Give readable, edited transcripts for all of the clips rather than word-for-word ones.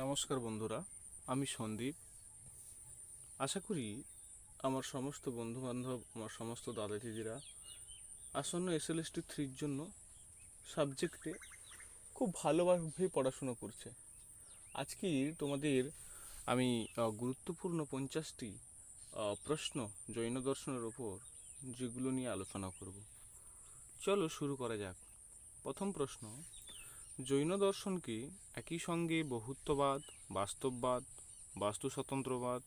নমস্কার বন্ধুরা, আমি সন্দীপ। আশা করি আমার সমস্ত বন্ধুবান্ধব, আমার সমস্ত দাদা দিদিরা আসন্ন SLST 3-র জন্য সাবজেক্টে খুব ভালোভাবে পড়াশুনো করছে। আজকে তোমাদের আমি গুরুত্বপূর্ণ 50টি প্রশ্ন জৈন দর্শনের ওপর যেগুলো নিয়ে আলোচনা করব। চলো শুরু করা যাক। প্রথম প্রশ্ন: জৈন দর্শনকে একই সঙ্গে বহুত্ববাদ, বাস্তববাদ, বাস্তু স্বতন্ত্রবাদ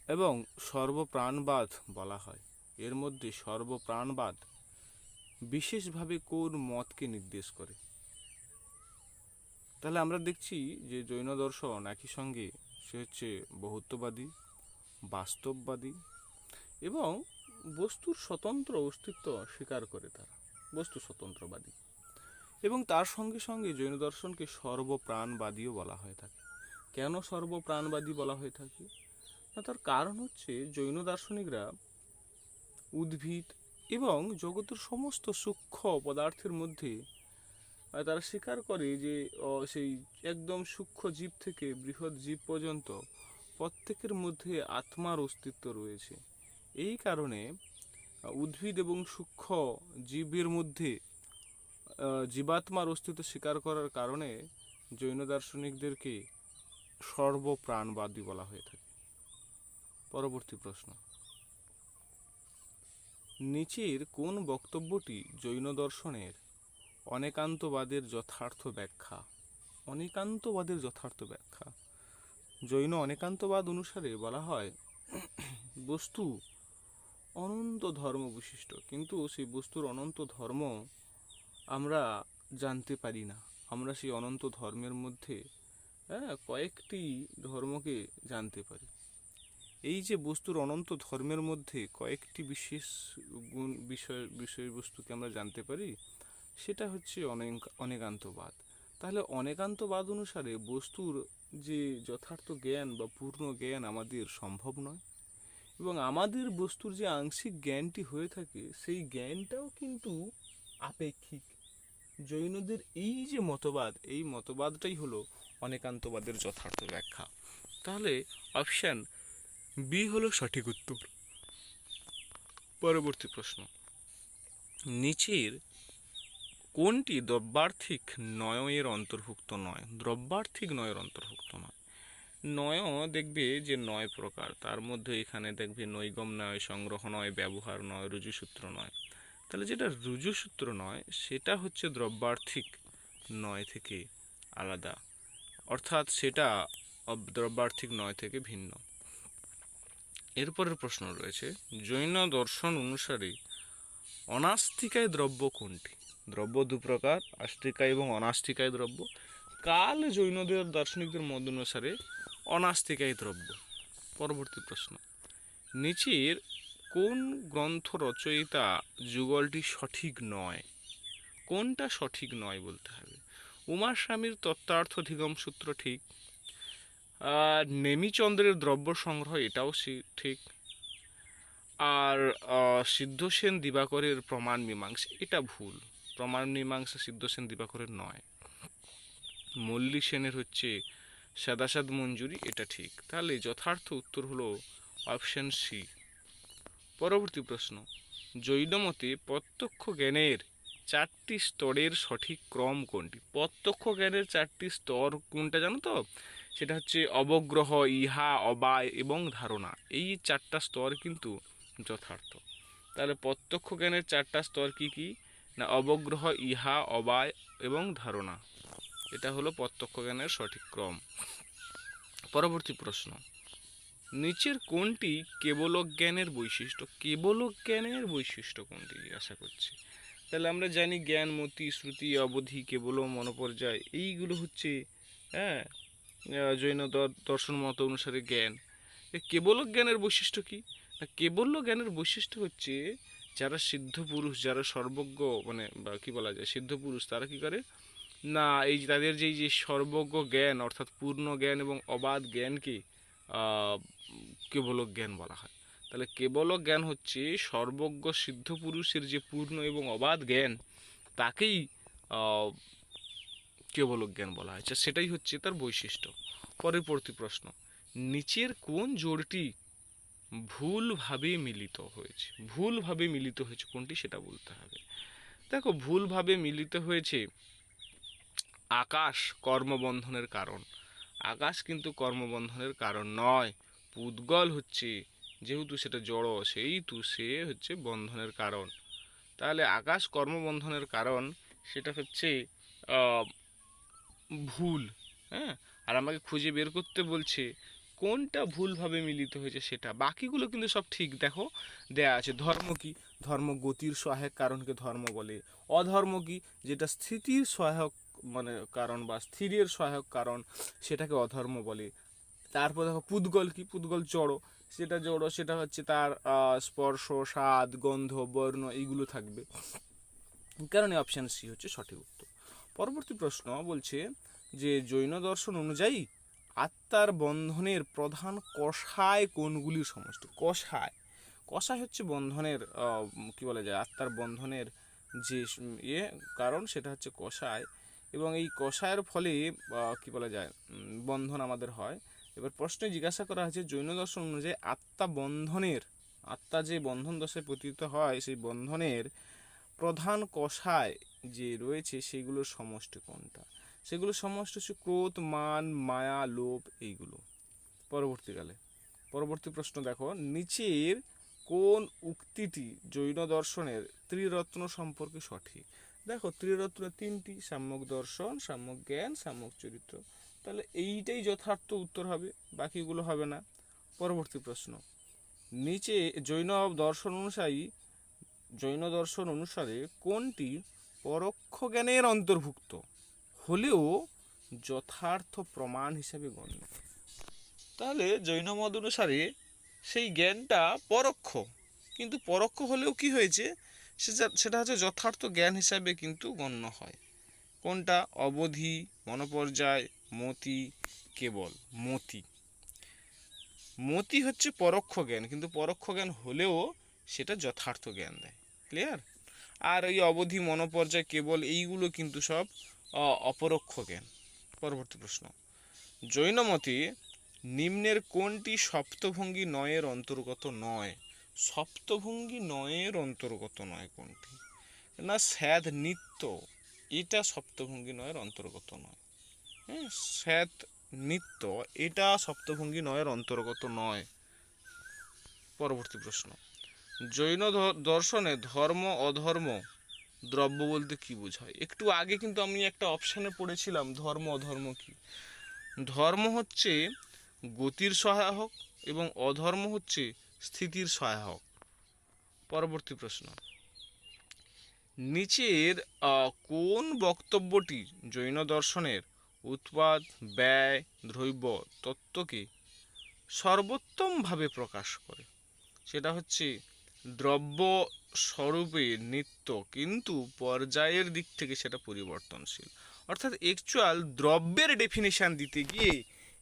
এবং সর্বপ্রাণবাদ বলা হয়। এর মধ্যে সর্বপ্রাণবাদ বিশেষভাবে কোন মতকে নির্দেশ করে? তাহলে আমরা দেখছি যে জৈন দর্শন একই সঙ্গে সে হচ্ছে বহুত্ববাদী, বাস্তববাদী এবং বস্তুর স্বতন্ত্র অস্তিত্ব স্বীকার করে। তারা বস্তু স্বতন্ত্রবাদী এবং তার সঙ্গে সঙ্গে জৈন দর্শনকে সর্বপ্রাণবাদীও বলা হয়ে থাকে। কেন সর্বপ্রাণবাদী বলা হয়ে থাকে? না, তার কারণ হচ্ছে জৈন দার্শনিকরা উদ্ভিদ এবং জগতের সমস্ত সূক্ষ্ম পদার্থের মধ্যে তারা স্বীকার করে যে সেই একদম সূক্ষ্ম জীব থেকে বৃহৎ জীব পর্যন্ত প্রত্যেকের মধ্যে আত্মার অস্তিত্ব রয়েছে। এই কারণে উদ্ভিদ এবং সূক্ষ্ম জীবের মধ্যে জীবাত্মার অস্তিত্ব স্বীকার করার কারণে জৈন দার্শনিকদেরকে সর্বপ্রাণবাদী বলা হয়ে থাকে। পরবর্তী প্রশ্ন: নিচের কোন বক্তব্যটি জৈন দর্শনের অনেকান্তবাদের যথার্থ ব্যাখ্যা? অনেকান্তবাদের যথার্থ ব্যাখ্যা জৈন অনেকান্তবাদ অনুসারে বলা হয়, বস্তু অনন্ত ধর্ম বিশিষ্ট, কিন্তু সেই বস্তুর অনন্ত ধর্ম আমরা জানতে পারি না। আমরা সেই অনন্ত ধর্মের মধ্যে কয়েকটি ধর্মকে জানতে পারি। এই যে বস্তুর অনন্ত ধর্মের মধ্যে কয়েকটি বিশেষ গুণ বিষয়বস্তুকে আমরা জানতে পারি, সেটা হচ্ছে অনেকান্তবাদ। তাহলে অনেকান্তবাদ অনুসারে বস্তুর যে যথার্থ জ্ঞান বা পূর্ণ জ্ঞান আমাদের সম্ভব নয়, এবং আমাদের বস্তুর যে আংশিক জ্ঞানটি হয়ে থাকে সেই জ্ঞানটাও কিন্তু আপেক্ষিক। জৈনদের এই যে মতবাদ, এই মতবাদটাই হলো অনেকান্তবাদের যথার্থ ব্যাখ্যা। তাহলে অপশান বি হলো সঠিক উত্তর। পরবর্তী প্রশ্ন: নিচের কোনটি দ্রব্যার্থিক নয়ের অন্তর্ভুক্ত নয়? দ্রব্যার্থিক নয়ের অন্তর্ভুক্ত নয়। নয় দেখবে যে 9 প্রকার, তার মধ্যে এখানে দেখবে নৈগম নয়, সংগ্রহ নয়, ব্যবহার নয়, রুজুসূত্র নয়। তাহলে যেটা রুজুসূত্র নয় সেটা হচ্ছে দ্রব্যার্থিক নয় থেকে আলাদা, অর্থাৎ সেটা দ্রব্যার্থিক নয় থেকে ভিন্ন। এরপরের প্রশ্ন রয়েছে, জৈন দর্শন অনুসারে অনাস্তিকায় দ্রব্য কোনটি? দ্রব্য দু প্রকার, আস্তিকায় এবং অনাস্তিকায় দ্রব্য। কাল জৈনদের দার্শনিকদের মত অনুসারে অনাস্তিকায় দ্রব্য। পরবর্তী প্রশ্ন: নিচের কোন গ্রন্থ রচয়িতা যুগলটি সঠিক নয়? কোনটা সঠিক নয় বলতে হবে। উমার স্বামীর তত্ত্বার্থধিগম সূত্র ঠিক, নেমিচন্দ্রের দ্রব্য সংগ্রহ এটাও ঠিক, আর সিদ্ধসেন দিবাকরের প্রমাণ মীমাংসা এটা ভুল। প্রমাণ মীমাংসা সিদ্ধসেন দিবাকরের নয়। মল্লী সেনের হচ্ছে সাদাসাদ মঞ্জুরি, এটা ঠিক। তাহলে যথার্থ উত্তর হলো অপশন সি। পরবর্তী প্রশ্ন: জৈনমতে প্রত্যক্ষ জ্ঞানের 4টি স্তরের সঠিক ক্রম কোনটি? প্রত্যক্ষ জ্ঞানের 4টি স্তর কোনটা জানো তো? সেটা হচ্ছে অবগ্রহ, ইহা, অবায় এবং ধারণা। এই 4টা স্তর কিন্তু যথার্থ। তাহলে প্রত্যক্ষ জ্ঞানের 4টা স্তর কি কি? না, অবগ্রহ, ইহা, অবায় এবং ধারণা। এটা হলো প্রত্যক্ষ জ্ঞানের সঠিক ক্রম। পরবর্তী প্রশ্ন: নিচের কোনটি কেবলজ্ঞানের বৈশিষ্ট্য? কেবলজ্ঞানের বৈশিষ্ট্য কোনটি জিজ্ঞাসা করছি। তাহলে আমরা জানি জ্ঞান, মতি, শ্রুতি, অবধি, কেবল, মনোপর্যায়, এইগুলো হচ্ছে জৈন দর্শন মত অনুসারে জ্ঞান। কেবলজ্ঞানের বৈশিষ্ট্য কি? কেবল জ্ঞানের বৈশিষ্ট্য হচ্ছে যারা সিদ্ধ পুরুষ, যারা সর্বজ্ঞ, মানে বা কি বলা যায় সিদ্ধ পুরুষ, তারা কি করে না, এই তাদের যে সর্বজ্ঞ জ্ঞান অর্থাৎ পূর্ণ জ্ঞান এবং অবাধ জ্ঞানকে কেবল জ্ঞান বলা হয়। তাহলে কেবল জ্ঞান হচ্ছে সর্বজ্ঞ সিদ্ধ পুরুষের যে পূর্ণ এবং অবাধ জ্ঞান, তাকেই কেবল জ্ঞান বলা হয়। আচ্ছা, সেটাই হচ্ছে তার বৈশিষ্ট্য। পরবর্তী প্রশ্ন, নিচের কোন জোড়টি ভুলভাবে মিলিত হয়েছে? ভুলভাবে মিলিত হয়েছে কোনটি সেটা বলতে হবে। দেখো, ভুলভাবে মিলিত হয়েছে আকাশ কর্মবন্ধনের কারণ। আকাশ কিন্তু কর্মবন্ধনের কারণ নয়, পুদ্গল হচ্ছে, যেহেতু সেটা জড় সেইহেতু সে হচ্ছে বন্ধনের কারণ। তাহলে আকাশ কর্মবন্ধনের কারণ সেটা হচ্ছে ভুল। হ্যাঁ, আর আমাকে খুঁজে বের করতে বলছে কোনটা ভুলভাবে মিলিত হয়েছে সেটা। বাকিগুলো কিন্তু সব ঠিক। দেখো দেয়া আছে ধর্ম কি, ধর্ম গতির সহায়ক কারণকে ধর্ম বলে। অধর্ম কি, যেটা স্থিতির সহায়ক মানে কারণ বা স্থিরের সহায়ক কারণ, সেটাকে অধর্ম বলে। তারপর দেখো পুদ্গল কি, পুদ্গল জড়, সেটা জড়, সেটা হচ্ছে তার স্পর্শ, স্বাদ, গন্ধ, বর্ণ এইগুলো থাকবে। কারণে অপশান সি হচ্ছে সঠিক উত্তর। পরবর্তী প্রশ্ন বলছে যে জৈন দর্শন অনুযায়ী আত্মার বন্ধনের প্রধান কষায় কোনগুলির সমষ্টি? কষায়, কষায় হচ্ছে বন্ধনের কি বলা যায়, আত্মার বন্ধনের যে কারণ সেটা হচ্ছে কষায়। এবং এই কষায়ের ফলে কি বলা যায় বন্ধন আমাদের হয়। এবার প্রশ্নে জিজ্ঞাসা করা হয়েছে জৈন দর্শন অনুযায়ী আত্মা বন্ধনের, আত্মা যে বন্ধন দশায় পতিত হয় সেই বন্ধনের প্রধান কষায় যে রয়েছে সেগুলোর সমষ্টি কোনটা? সেগুলোর সমষ্টি হচ্ছে ক্রোধ, মান, মায়া, লোভ এইগুলো। পরবর্তী প্রশ্ন দেখো, নিচের কোন উক্তিটি জৈন দর্শনের ত্রিরত্ন সম্পর্কে সঠিক? দেখো ত্রিরত্ন তিনটি, সাম্যক দর্শন, সাম্যক জ্ঞান, সাম্যক চরিত্র। তাহলে এইটাই যথার্থ উত্তর হবে, বাকিগুলো হবে না। পরবর্তী প্রশ্ন, নিচে জৈন দর্শন অনুসারে কোনটি পরোক্ষ জ্ঞানের অন্তর্ভুক্ত হলেও যথার্থ প্রমাণ হিসেবে গণ্য? তাহলে জৈন মত অনুসারে সেই জ্ঞানটা পরোক্ষ, কিন্তু পরোক্ষ হলেও কি হয়েছে, সেটা হচ্ছে যথার্থ জ্ঞান হিসাবে কিন্তু গণ্য হয়। কোনটা? অবধি, মনোপর্যায়, মতি, কেবল। মতি হচ্ছে পরোক্ষ জ্ঞান, কিন্তু পরোক্ষ জ্ঞান হলেও সেটা যথার্থ জ্ঞান দেয়। ক্লিয়ার? আর এই অবধি, মনোপর্যায়, কেবল এইগুলো কিন্তু সব অপরোক্ষ জ্ঞান। পরবর্তী প্রশ্ন, জৈন মতে নিম্নের কোনটি সপ্তভঙ্গি নয়ের অন্তর্গত নয়? সপ্তভঙ্গি নয়ের অন্তর্গত নয় কোনটি? না স্যাদ নিত্য, এটা সপ্তভঙ্গি নয়ের অন্তর্গত নয়। হ্যাঁ, স্যাদ নিত্য এটা সপ্তভঙ্গি নয়ের অন্তর্গত নয়। পরবর্তী প্রশ্ন, জৈন দর্শনে ধর্ম অধর্ম দ্রব্য বলতে কি বোঝায়? একটু আগে কিন্তু আমি একটা অপশানে পড়েছিলাম ধর্ম অধর্ম কি। ধর্ম হচ্ছে গতির সহায়ক এবং অধর্ম হচ্ছে স্থিতির সহায়ক। পরবর্তী প্রশ্ন, নিচের কোন বক্তব্যটি জৈন দর্শনের উৎপাদ, ব্যয়, দ্রব্য তত্ত্বকে সর্বোত্তমভাবে প্রকাশ করে? সেটা হচ্ছে দ্রব্য স্বরূপে নিত্য, কিন্তু পর্যায়ের দিক থেকে সেটা পরিবর্তনশীল। অর্থাৎ অ্যাকচুয়াল দ্রব্যের ডেফিনেশন দিতে গিয়ে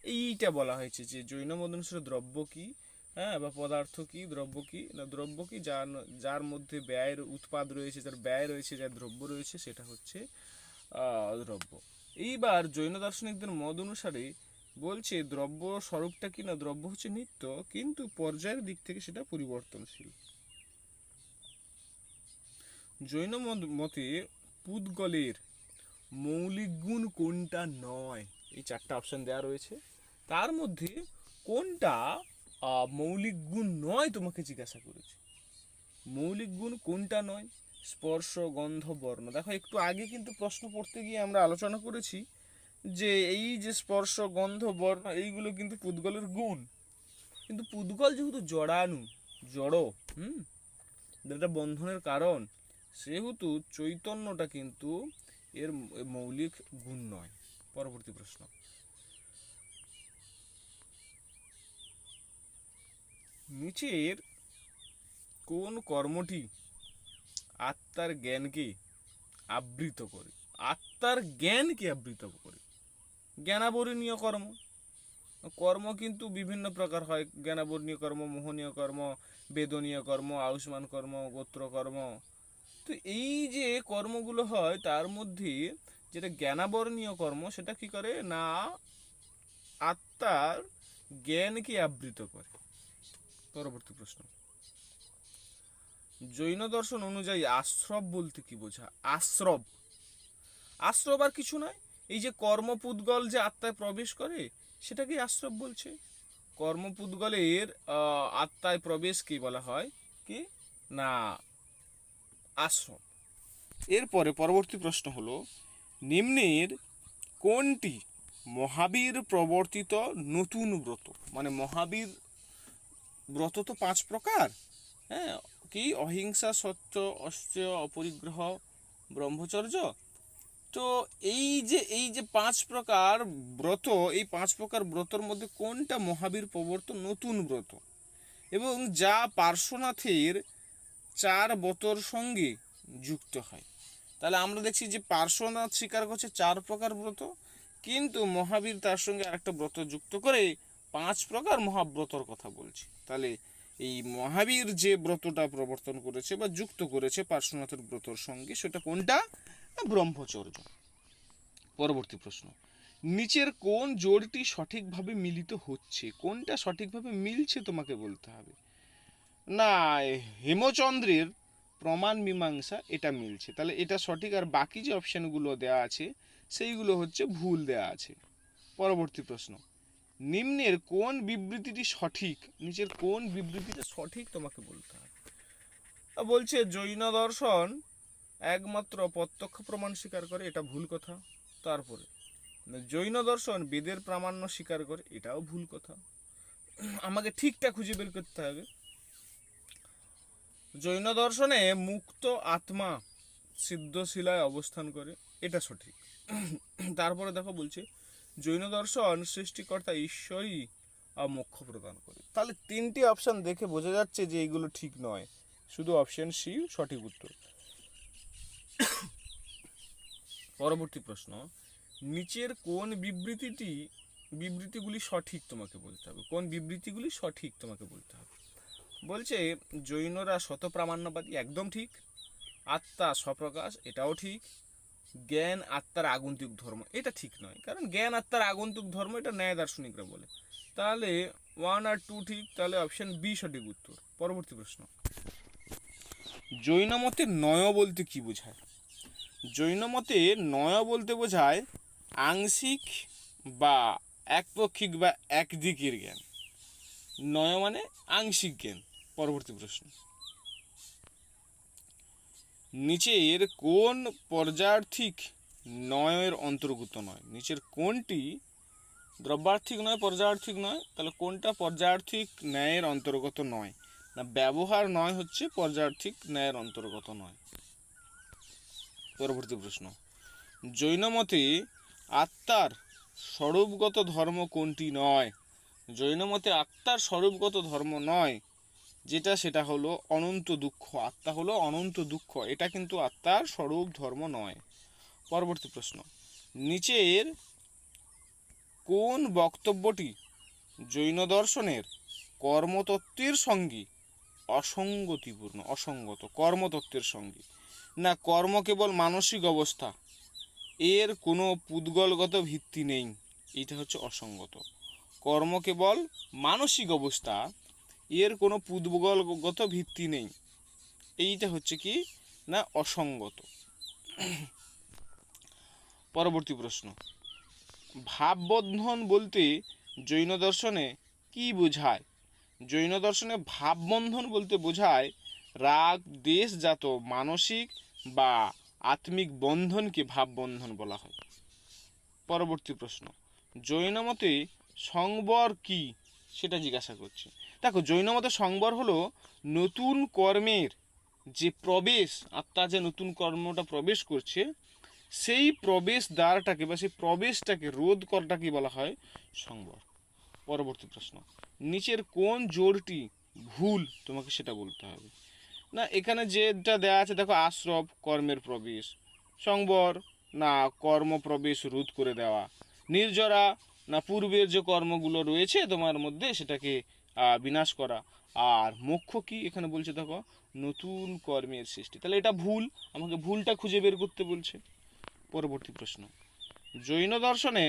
এইটা বলা হয়েছে যে জৈন মত অনুসারে দ্রব্য কি, হ্যাঁ, বা পদার্থ কি, দ্রব্য কি না, দ্রব্য কি যার মধ্যে ব্যয়ের উৎপাদ রয়েছে, যার ব্যয় রয়েছে, যার দ্রব্য রয়েছে, সেটা হচ্ছে দ্রব্য। এইবার জৈন দার্শনিকদের মত অনুসারে বলছে দ্রব্য স্বরূপটা কি না, দ্রব্য হচ্ছে নিত্য, কিন্তু পর্যায়ের দিক থেকে সেটা পরিবর্তনশীল। জৈন মতে পুদ্গলের মৌলিক গুণ কোনটা নয়? এই চারটা অপশন দেওয়া রয়েছে, তার মধ্যে কোনটা মৌলিক গুণ নয় তোমাকে জিজ্ঞাসা করেছে। মৌলিক গুণ কোনটা নয়? স্পর্শ, গন্ধ, বর্ণ। দেখো একটু আগে কিন্তু প্রশ্ন পড়তে গিয়ে আমরা আলোচনা করেছি যে এই যে স্পর্শ, গন্ধ, বর্ণ এইগুলো কিন্তু পুদ্গলের গুণ, কিন্তু পুদ্গল যেহেতু জড়, এটা বন্ধনের কারণ, সেহেতু চৈতন্যটা কিন্তু এর মৌলিক গুণ নয়। পরবর্তী প্রশ্ন, নিচের কোন কর্মটি আত্মার জ্ঞানকে আবৃত করে? আত্মার জ্ঞানকে আবৃত করে। জ্ঞানাবরণীয় কর্ম। কর্ম কিন্তু বিভিন্ন প্রকার হয়, জ্ঞানাবরণীয় কর্ম, মোহনীয় কর্ম, বেদনীয় কর্ম, আয়ুষ্মান কর্ম, গোত্র কর্ম। তো এই যে কর্মগুলো হয় তার মধ্যে যেটা জ্ঞানাবরণীয় কর্ম সেটা কি করে না আত্মার জ্ঞানকে আবৃত করে। পরবর্তী প্রশ্ন, জৈন দর্শন অনুযায়ী আশ্রব বলতে কি বোঝায়? আশ্রব, আশ্রব আর কিছু নয়, এই যে কর্মপুদ্গল যে আত্মায় প্রবেশ করে সেটাকে আশ্রব বলছে। কর্মপুদ্গলের আত্মায় প্রবেশ কি বলা হয় কি না আশ্রব। এরপরে পরবর্তী প্রশ্ন হলো, নিম্নের কোনটি মহাবীর প্রবর্তিত নতুন ব্রত? মানে মহাবীর ব্রত তো 5 প্রকার, হ্যাঁ, কি অহিংসা, সত্য, অস্ত্র, অপরিগ্রহ, ব্রহ্মচর্য। তো এই যে 5 প্রকার ব্রত, এই 5 প্রকার ব্রতর মধ্যে কোনটা মহাবীর প্রবর্তন নতুন ব্রত এবং যা পার্শ্বনাথের 4 ব্রতর সঙ্গে যুক্ত হয়? তাহলে আমরা দেখছি যে পার্শ্বনাথ স্বীকার করছে 4 প্রকার ব্রত, কিন্তু মহাবীর তার সঙ্গে আরেকটা ব্রত যুক্ত করে 5 প্রকার মহাব্রতর কথা বলছে। তাহলে এই মহাবীর যে ব্রতটা প্রবর্তন করেছে বা যুক্ত করেছে পার্শ্বনাথের ব্রতর সঙ্গে, সেটা কোনটা? ব্রহ্মচর্য। পরবর্তী প্রশ্ন, নিচের কোন জোড়টি সঠিকভাবে মিলিত হচ্ছে? কোনটা সঠিকভাবে মিলছে তোমাকে বলতে হবে। না, হেমচন্দ্রের প্রমাণ মীমাংসা এটা মিলছে, তাহলে এটা সঠিক, আর বাকি যে অপশানগুলো দেওয়া আছে সেইগুলো হচ্ছে ভুল দেওয়া আছে। পরবর্তী প্রশ্ন, নিম্নের কোন বিবৃতিটি সঠিক? নিচের কোন বিবৃতিটা সঠিক তোমাকে বলতে হবে। বলছে জৈন দর্শন একমাত্র প্রত্যক্ষ প্রমাণ স্বীকার করে, এটা ভুল কথা। তারপরে জৈন দর্শন বেদের প্রামাণ্য স্বীকার করে, এটাও ভুল কথা। আমাকে ঠিকটা খুঁজে বের করতে হবে। জৈন দর্শনে মুক্ত আত্মা সিদ্ধশিলায় অবস্থান করে, এটা সঠিক। তারপরে দেখো বলছে জৈন দর্শন সৃষ্টিকর্তা ঈশ্বরই মোক্ষ প্রদান করে। তাহলে 3টি অপশান দেখে বোঝা যাচ্ছে যে এইগুলো ঠিক নয়, শুধু অপশান সি সঠিক উত্তর। পরবর্তী প্রশ্ন, নিচের কোন বিবৃতিগুলি সঠিক তোমাকে বলতে হবে। কোন বিবৃতিগুলি সঠিক তোমাকে বলতে হবে। বলছে জৈনরা শতপ্রামাণ্যবাদী, একদম ঠিক। আত্মা স্বপ্রকাশ, এটাও ঠিক। জ্ঞান আত্মার আগন্তুক ধর্ম, এটা ঠিক নয়, কারণ জ্ঞান আত্মার আগন্তুক ধর্ম এটা ন্যায় দার্শনিকরা বলে। তাহলে 1 আর 2 ঠিক, তাহলে অপশন বি সঠিক উত্তর। পরবর্তী প্রশ্ন, জৈন মতে নয় বলতে কি বোঝায়? জৈন মতে নয় বলতে বোঝায় আংশিক বা একপক্ষিক বা একদিকের জ্ঞান। নয় মানে আংশিক জ্ঞান। পরবর্তী প্রশ্ন, নিচের কোন পর্যার্থিক নয়ের অন্তর্ভুক্ত নয়? নিচের কোনটি দ্রব্যার্থিক নয়, পর্যায়ার্থিক নয়, তাহলে কোনটা পর্যায়ার্থিক ন্যায়ের অন্তর্গত নয়? না, ব্যবহার নয় হচ্ছে পর্যায়ার্থিক ন্যায়ের অন্তর্গত নয়। পরবর্তী প্রশ্ন, জৈন মতে আত্মার স্বরূপগত ধর্ম কোনটি নয়? জৈন মতে আত্মার স্বরূপগত ধর্ম নয় যেটা, সেটা হলো অনন্ত দুঃখ। আত্মা হলো অনন্ত দুঃখ, এটা কিন্তু আত্মার স্বরূপ ধর্ম নয়। পরবর্তী প্রশ্ন, নিচের কোন বক্তব্যটি জৈন দর্শনের কর্মতত্ত্বের সঙ্গে অসঙ্গতিপূর্ণ? অসঙ্গত কর্মতত্ত্বের সঙ্গে। না, কর্ম কেবল মানসিক অবস্থা, এর কোনো পুদ্গলগত ভিত্তি নেই, এইটা হচ্ছে অসঙ্গত। কর্ম কেবল মানসিক অবস্থা, এর কোনো পুদ্গলগত ভিত্তি নেই, এইটা হচ্ছে কি না অসঙ্গত। পরবর্তী প্রশ্ন, ভাববন্ধন বলতে জৈন দর্শনে কি বোঝায়? জৈন দর্শনে ভাববন্ধন বলতে বোঝায় রাগ দেশজাত মানসিক বা আত্মিক বন্ধনকে ভাববন্ধন বলা হয়। পরবর্তী প্রশ্ন, জৈন মতে সংবর কি, সেটা জিজ্ঞাসা করছে। দেখো, জৈন মতে সংবর হলো নতুন কর্মের যে প্রবেশ, আত্মা যে নতুন কর্মটা প্রবেশ করছে সেই প্রবেশ দ্বারটাকে বা সেই প্রবেশটাকে রোধ করাটাকে বলা হয় সংবর। পরবর্তী প্রশ্ন, নিচের কোন জোড়টি ভুল তোমাকে সেটা বলতে হবে। না, এখানে যেটা দেওয়া আছে দেখো, আশ্রব কর্মের প্রবেশ, সংবর না কর্ম প্রবেশ রোধ করে দেওয়া, নির্জরা না পূর্বের যে কর্মগুলো রয়েছে তোমার মধ্যে সেটাকে বিনাশ করা, আর মোক্ষ কি এখানে বলছে দেখো নতুন কর্মের সৃষ্টি। তাহলে এটা ভুল, আমাকে ভুলটা খুঁজে বের করতে বলছে। পরবর্তী প্রশ্ন, জৈন দর্শনে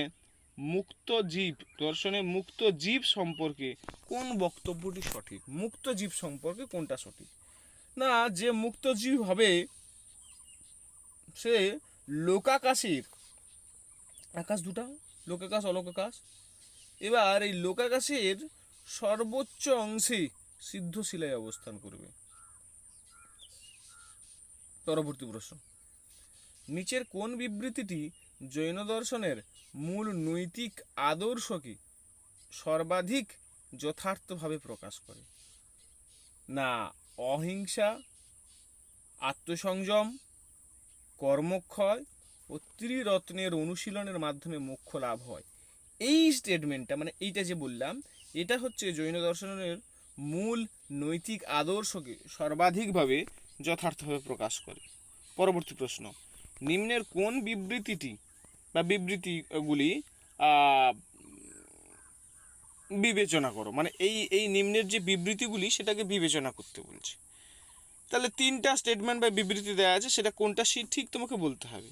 মুক্ত জীব সম্পর্কে কোন বক্তব্যটি সঠিক? মুক্ত জীব সম্পর্কে কোনটা সঠিক? না, যে মুক্ত জীব হবে সে লোকাকাশের, আকাশ দুটা, লোকাকাশ অলোকাকাশ, এবার এই লোকাকাশের সর্বোচ্চ অংশে সিদ্ধ শিলায় অবস্থান করবে। পরবর্তী প্রশ্ন, নিচের কোন বিবৃতিটি জৈন দর্শনের মূল নৈতিক আদর্শকে সর্বাধিক যথার্থভাবে প্রকাশ করে? না অহিংসা, আত্মসংযম, কর্মক্ষয় ও ত্রিরত্নের অনুশীলনের মাধ্যমে মোক্ষ লাভ হয়। এই স্টেটমেন্টটা, মানে এইটা যে বললাম, এটা হচ্ছে জৈন দর্শনের মূল নৈতিক আদর্শকে সর্বাধিকভাবে যথার্থভাবে প্রকাশ করে। পরবর্তী প্রশ্ন, নিম্নের কোন বিবৃতিটি বা বিবৃতিগুলি বিবেচনা করো, মানে এই নিম্নের যে বিবৃতিগুলি সেটাকে বিবেচনা করতে বলছে। তাহলে তিনটা স্টেটমেন্ট বা বিবৃতি দেওয়া আছে, সেটা কোনটা ঠিক তোমাকে বলতে হবে।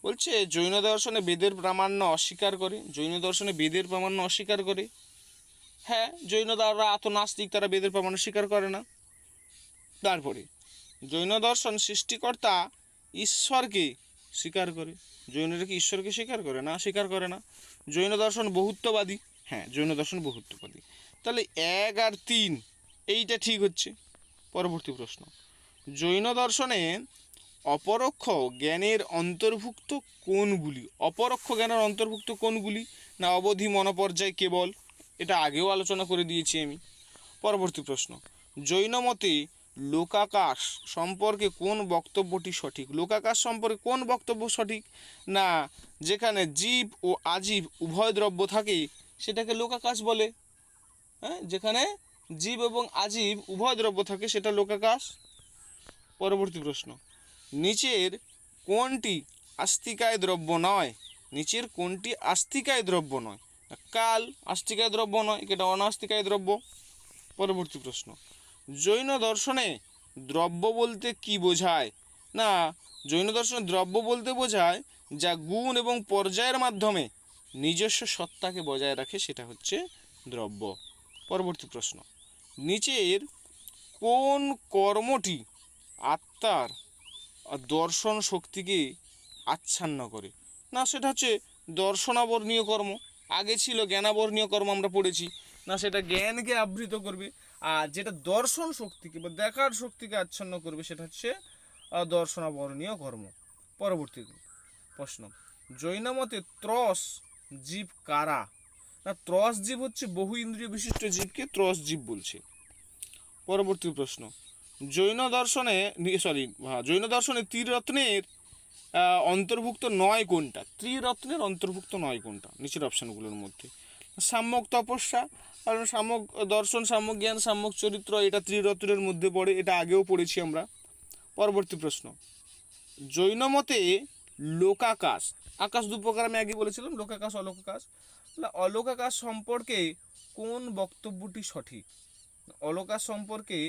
বলছে জৈন দর্শনে বেদের প্রামাণ্য অস্বীকার করে। জৈন দর্শনে বেদের প্রামাণ্য অস্বীকার করে। হ্যাঁ, জৈন দ্বারা এত নাস্তিক, তারা বেদের প্রামাণ্য স্বীকার করে না। তারপরে জৈন দর্শন সৃষ্টিকর্তা ঈশ্বরকে স্বীকার করে। জৈনরা কি ঈশ্বরকে স্বীকার করে? না, স্বীকার করে না। জৈন দর্শন বহুত্ববাদী। হ্যাঁ, জৈন দর্শন বহুত্ববাদী। তাহলে 1 আর 3 এইটা ঠিক হচ্ছে। পরবর্তী প্রশ্ন, জৈন দর্শনে অপরোক্ষ জ্ঞানের অন্তর্ভুক্ত কোনগুলি? অপরোক্ষ জ্ঞানের অন্তর্ভুক্ত কোনগুলি? না অবধি, মনোপর্যায়, কেবল। এটা আগেও আলোচনা করে দিয়েছি আমি। পরবর্তী প্রশ্ন, জৈন মতে লোকাকাশ সম্পর্কে কোন বক্তব্যটি সঠিক? লোকাকাশ সম্পর্কে কোন বক্তব্য সঠিক? না যেখানে জীব ও আজীব উভয় দ্রব্য থাকে সেটাকে লোকাকাশ বলে। হ্যাঁ, যেখানে জীব এবং আজীব উভয় দ্রব্য থাকে সেটা লোকাকাশ। পরবর্তী প্রশ্ন, নিচের কোনটি আস্তিকায় দ্রব্য নয়? নিচের কোনটি আস্তিকায় দ্রব্য নয়? কাল আস্তিকায় দ্রব্য নয়, এটা অনাস্তিকায় দ্রব্য। পরবর্তী প্রশ্ন, জৈন দর্শনে দ্রব্য বলতে কি বোঝায়? না জৈন দর্শনে দ্রব্য বলতে বোঝায় যা গুণ এবং পর্যায়ের মাধ্যমে নিজস্ব সত্তাকে বজায় রাখে, সেটা হচ্ছে দ্রব্য। পরবর্তী প্রশ্ন, নিচের কোন কর্মটি আত্মার দর্শন শক্তিকে আচ্ছন্ন করে? না সেটা হচ্ছে দর্শনাবর্ণীয় কর্ম। আগে ছিল জ্ঞানাবর্ণীয় কর্ম, আমরা পড়েছি। না সেটা জ্ঞানকে আবৃত করবে, আর যেটা দর্শন শক্তিকে বা দেখার শক্তিকে আচ্ছন্ন করবে সেটা হচ্ছে দর্শনাবর্ণীয় কর্ম। পরবর্তী প্রশ্ন, জৈন মতে ত্রস জীব কারা? না ত্রস জীব হচ্ছে বহু ইন্দ্রিয় বিশিষ্ট জীবকে ত্রস জীব বলছে। পরবর্তী প্রশ্ন, জৈন দর্শনে ত্রিরত্নের অন্তর্ভুক্ত নয় কোনটা? ত্রিরত্নের অন্তর্ভুক্ত নয় কোনটা নিচের অপশানগুলোর মধ্যে? সাম্যক তপস্যা, কারণ সাম্যক দর্শন, সাম্যক জ্ঞান, সাম্যক চরিত্র, এটা ত্রিরত্নের মধ্যে পড়ে, এটা আগেও পড়েছি আমরা। পরবর্তী প্রশ্ন, জৈন মতে লোকাকাশ, আকাশ দু প্রকার আমি আগে বলেছিলাম, লোকাকাশ অলোকাকাশ। অলোকাকাশ সম্পর্কে কোন বক্তব্যটি সঠিক? অলোকাশ সম্পর্কে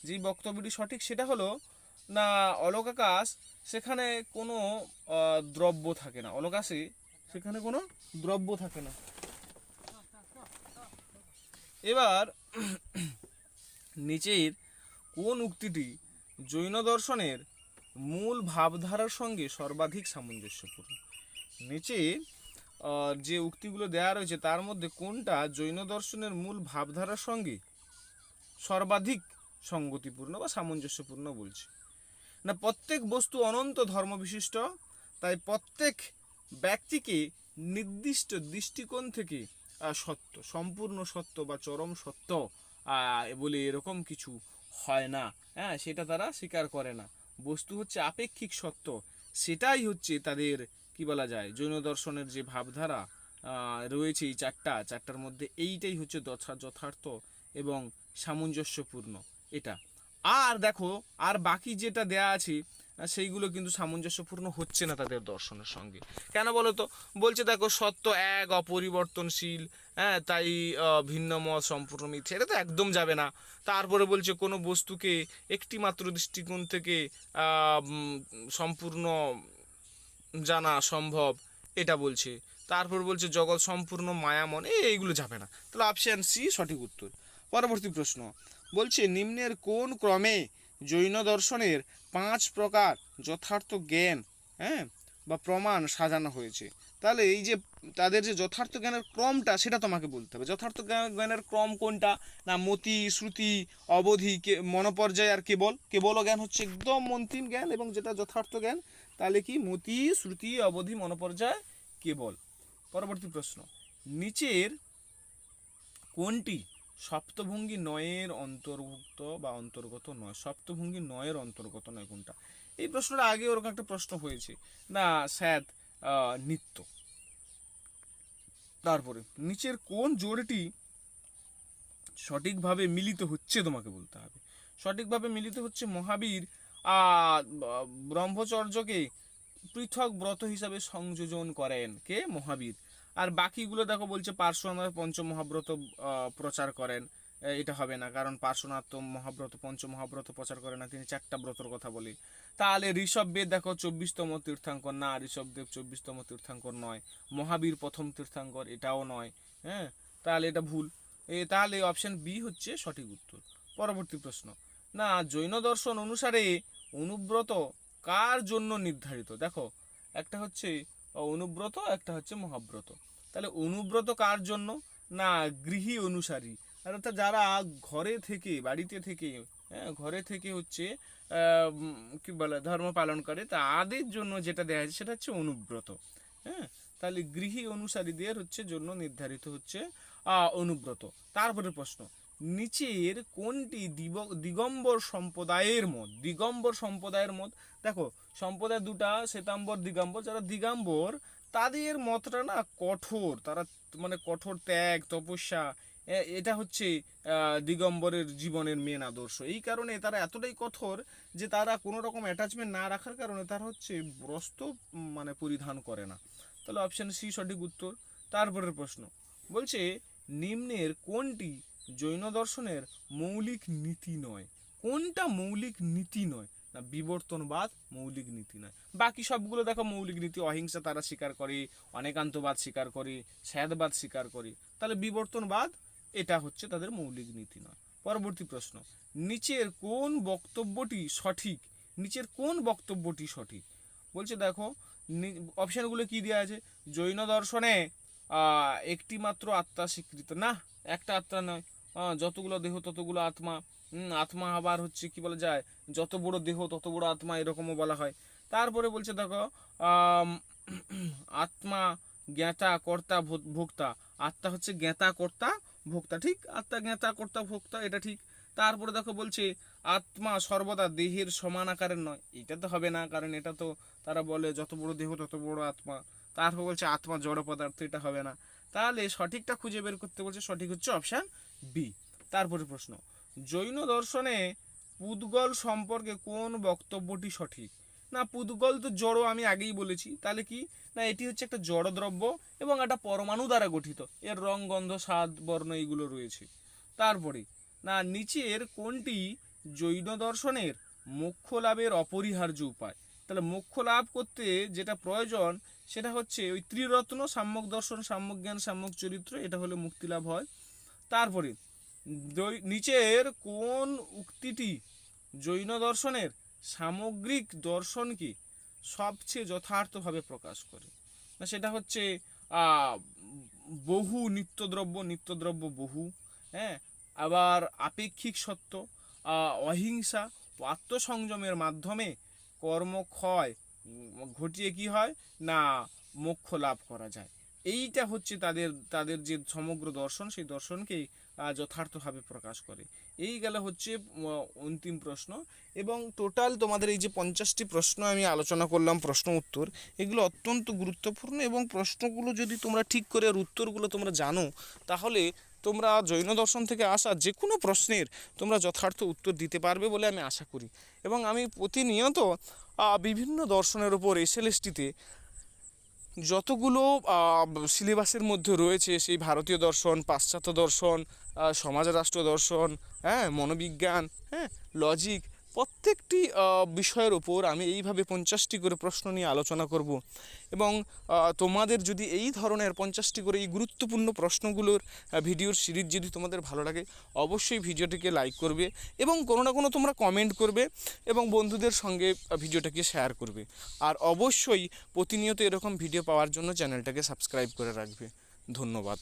যে বক্তব্যটি সঠিক সেটা হলো না অলোকাকাশ সেখানে কোনো দ্রব্য থাকে না। অলোকাশে সেখানে কোনো দ্রব্য থাকে না। এবার নিচের কোন উক্তিটি জৈন দর্শনের মূল ভাবধারার সঙ্গে সর্বাধিক সামঞ্জস্যপূর্ণ? নিচে যে উক্তিগুলো দেওয়া রয়েছে তার মধ্যে কোনটা জৈন দর্শনের মূল ভাবধারার সঙ্গে সর্বাধিক সঙ্গতিপূর্ণ বা সামঞ্জস্যপূর্ণ বলছে? না প্রত্যেক বস্তু অনন্ত ধর্মবিশিষ্ট, তাই প্রত্যেক ব্যক্তিকে নির্দিষ্ট দৃষ্টিকোণ থেকে সত্য, সম্পূর্ণ সত্য বা চরম সত্য বলে এরকম কিছু হয় না। হ্যাঁ, সেটা তারা স্বীকার করে না। বস্তু হচ্ছে আপেক্ষিক সত্য, সেটাই হচ্ছে তাদের কি বলা যায় জৈন দর্শনের যে ভাবধারা রয়েছে এই চারটার মধ্যে এইটাই হচ্ছে যথার্থ এবং সামঞ্জস্যপূর্ণ এটা। আর দেখো আর বাকি যেটা দেয়া আছে সেইগুলো কিন্তু সামঞ্জস্যপূর্ণ হচ্ছে না তাদের দর্শনের সঙ্গে। কেন বলো তো? বলছে দেখো সত্য এক, অপরিবর্তনশীল, হ্যাঁ তাই ভিন্ন মত সম্পূর্ণ মিথ্যে, এটা তো একদম যাবে না। তারপরে বলছে কোনো বস্তুকে একটি মাত্র দৃষ্টিকোণ থেকে সম্পূর্ণ জানা সম্ভব এটা বলছে। তারপর বলছে জগৎ সম্পূর্ণ মায়ামন, এইগুলো যাবে না, তাহলে অপশান সি সঠিক উত্তর। পরবর্তী প্রশ্ন বলছে নিম্নের কোন ক্রমে জৈন দর্শনের 5 প্রকার যথার্থ জ্ঞান, হ্যাঁ, বা প্রমাণ সাজানো হয়েছে। তাহলে এই যে তাদের যে যথার্থ জ্ঞানের ক্রমটা সেটা তোমাকে বলতে হবে। যথার্থ জ্ঞানের ক্রম কোনটা? না মতি, শ্রুতি, অবধি, মনোপর্যায় আর কেবল। কেবল জ্ঞান হচ্ছে একদম অন্তিম জ্ঞান, এবং যেটা যথার্থ জ্ঞান তাহলে কি মতি, শ্রুতি, অবধি, মনোপর্যায়, কেবল। পরবর্তী প্রশ্ন নিচের কোনটি সপ্তভঙ্গি নয়ের অন্তর্ভুক্ত বা অন্তর্গত নয়? সপ্তভঙ্গি নয়ের অন্তর্গত নয় কোনটা? এই প্রশ্নটা আগে ওরকম একটা প্রশ্ন হয়েছে না, স্যাদ নিত্য। তারপরে নিচের কোন জোড়টি সঠিকভাবে মিলিত হচ্ছে তোমাকে বলতে হবে। সঠিকভাবে মিলিত হচ্ছে মহাবীর ব্রহ্মচর্যকে পৃথক ব্রত হিসাবে সংযোজন করেন কে? মহাবীর। আর বাকিগুলো দেখো বলছে পার্শ্বনাথ পঞ্চমহাব্রত প্রচার করেন, এটা হবে না, কারণ পার্শ্বনাথ তো মহাব্রত পঞ্চমহাব্রত প্রচার করে না, তিনি 4টা ব্রতর কথা বলে। তাহলে ঋষভবেদ দেখো 24তম তীর্থাঙ্কর না, ঋষভদেব 24তম তীর্থাঙ্কর নয়। মহাবীর প্রথম তীর্থাঙ্কর, এটাও নয়। হ্যাঁ, তাহলে এটা ভুল। তাহলে অপশন বি হচ্ছে সঠিক উত্তর। পরবর্তী প্রশ্ন না জৈন দর্শন অনুসারে অনুব্রত কার জন্য নির্ধারিত? দেখো একটা হচ্ছে অনুব্রত, একটা হচ্ছে মহাব্রত। তাহলে অনুব্রত কার জন্য? না গৃহী অনুসারী, অর্থাৎ যারা ঘরে থেকে, বাড়িতে থেকে, হ্যাঁ, ঘরে থেকে হচ্ছে কি বলে ধর্ম পালন করে, তাদের জন্য যেটা দেওয়া হয়েছে সেটা হচ্ছে অনুব্রত। হ্যাঁ, তাহলে গৃহী অনুসারীদের হচ্ছে জন্য নির্ধারিত হচ্ছে অনুব্রত। তারপরে প্রশ্ন নিচের কোনটি দিগম্বর সম্প্রদায়ের মত? দিগম্বর সম্প্রদায়ের মত, দেখো সম্প্রদায় দুটা, শ্বেতাম্বর, দিগম্বর। যারা দিগম্বর তাদের মতটা না কঠোর, তারা মানে কঠোর ত্যাগ তপস্যা, এটা হচ্ছে দিগম্বরের জীবনের মেন আদর্শ। এই কারণে তারা এতটাই কঠোর যে তারা কোনো রকম অ্যাটাচমেন্ট না রাখার কারণে তারা হচ্ছে বস্ত্র মানে পরিধান করে না। তাহলে অপশান সি সঠিক উত্তর। তারপরের প্রশ্ন বলছে নিম্নের কোনটি জৈন দর্শনের মৌলিক নীতি নয়? কোনটা মৌলিক নীতি নয়? না বিবর্তনবাদ মৌলিক নীতি নয়। বাকি সবগুলো দেখো মৌলিক নীতি, অহিংসা তারা স্বীকার করে, অনেকান্তবাদ স্বীকার করে, স্যাদবাদ স্বীকার করে। তাহলে বিবর্তনবাদ এটা হচ্ছে তাদের মৌলিক নীতি নয়। পরবর্তী প্রশ্ন নিচের কোন বক্তব্যটি সঠিক? নিচের কোন বক্তব্যটি সঠিক বলছে দেখো অপশানগুলো কি দেওয়া আছে। জৈন দর্শনে একটি মাত্র আত্মা স্বীকৃত, না একটা আত্মা নয়, যতগুলো দেহ ততগুলো আত্মা। আত্মা আবার হচ্ছে কি বলা যায়, যত বড় দেহ তত বড় আত্মা, এরকমও বলা হয়। তারপরে বলছে দেখো আত্মা জ্ঞাতা কর্তা ভোক্তা, আত্মা হচ্ছে জ্ঞাতা কর্তা ভোক্তা, ঠিক, আত্মা জ্ঞাতা কর্তা ভোক্তা, এটা ঠিক। তারপরে দেখো বলছে আত্মা সর্বদা দেহের সমান আকারের নয়, এটা তো হবে না, কারণ এটা তো তারা বলে যত বড় দেহ তত বড় আত্মা। তারপর বলছে আত্মা জড় পদার্থ, এটা হবে না। তাহলে সঠিকটা খুঁজে বের করতে বলছে, সঠিক হচ্ছে অপশান বি। তারপরে প্রশ্ন জৈন দর্শনে পুদ্গল সম্পর্কে কোন বক্তব্যটি সঠিক? না পুদ্গল তো জড়, আমি আগেই বলেছি। তাহলে কি না এটি হচ্ছে একটা জড় দ্রব্য এবং একটা পরমাণু দ্বারা গঠিত, এর রং গন্ধ স্বাদ বর্ণ এইগুলো রয়েছে। তারপরে না নিচের কোনটি জৈন দর্শনের মোক্ষ লাভের অপরিহার্য উপায়? তাহলে মোক্ষ লাভ করতে যেটা প্রয়োজন সেটা হচ্ছে ওই ত্রিরত্ন, সাম্যক দর্শন, সাম্যক জ্ঞান, সাম্যক চরিত্র, এটা হলে মুক্তি লাভ হয়। তারপরে নিচের কোন উক্তিটি জৈন দর্শনের সামগ্রিক দর্শনকে সবচেয়ে যথার্থভাবে প্রকাশ করে? না সেটা হচ্ছে বহু নিত্যদ্রব্য, নিত্যদ্রব্য বহু, হ্যাঁ, আবার আপেক্ষিক সত্য, অহিংসা ও আত্মসংযমের মাধ্যমে কর্মক্ষয় ঘটিয়ে কি হয় না মোক্ষ লাভ করা যায়। এইটা হচ্ছে তাদের তাদের যে সমগ্র দর্শন, সেই দর্শনকেই যথার্থভাবে প্রকাশ করে। এই গেল হচ্ছে অন্তিম প্রশ্ন। এবং টোটাল তোমাদের এই যে 50টি প্রশ্ন আমি আলোচনা করলাম, প্রশ্ন উত্তর, এগুলো অত্যন্ত গুরুত্বপূর্ণ, এবং প্রশ্নগুলো যদি তোমরা ঠিক করে আর উত্তরগুলো তোমরা জানো তাহলে তোমরা জৈন দর্শন থেকে আসা যে কোনো প্রশ্নের তোমরা যথার্থ উত্তর দিতে পারবে বলে আমি আশা করি। এবং আমি প্রতিনিয়ত বিভিন্ন দর্শনের ওপর এসএলএসটিতে যতগুলো সিলেবাসের মধ্যে রয়েছে, সেই ভারতীয় দর্শন, পাশ্চাত্য দর্শন, সমাজ রাষ্ট্র দর্শন, হ্যাঁ, মনোবিজ্ঞান, হ্যাঁ, লজিক, প্রত্যেকটি বিষয়ের ওপর আমি এইভাবে 50টি করে প্রশ্ন নিয়ে আলোচনা করব এবং তোমাদের যদি এই ধরনের 50টি করে এই গুরুত্বপূর্ণ প্রশ্নগুলোর ভিডিওর সিরিজ যদি তোমাদের ভালো লাগে, অবশ্যই ভিডিওটিকে লাইক করবে এবং কোনো না কোনো তোমরা কমেন্ট করবে এবং বন্ধুদের সঙ্গে ভিডিওটাকে শেয়ার করবে। আর অবশ্যই প্রতিনিয়ত এরকম ভিডিও পাওয়ার জন্য চ্যানেলটাকে সাবস্ক্রাইব করে রাখবে। ধন্যবাদ।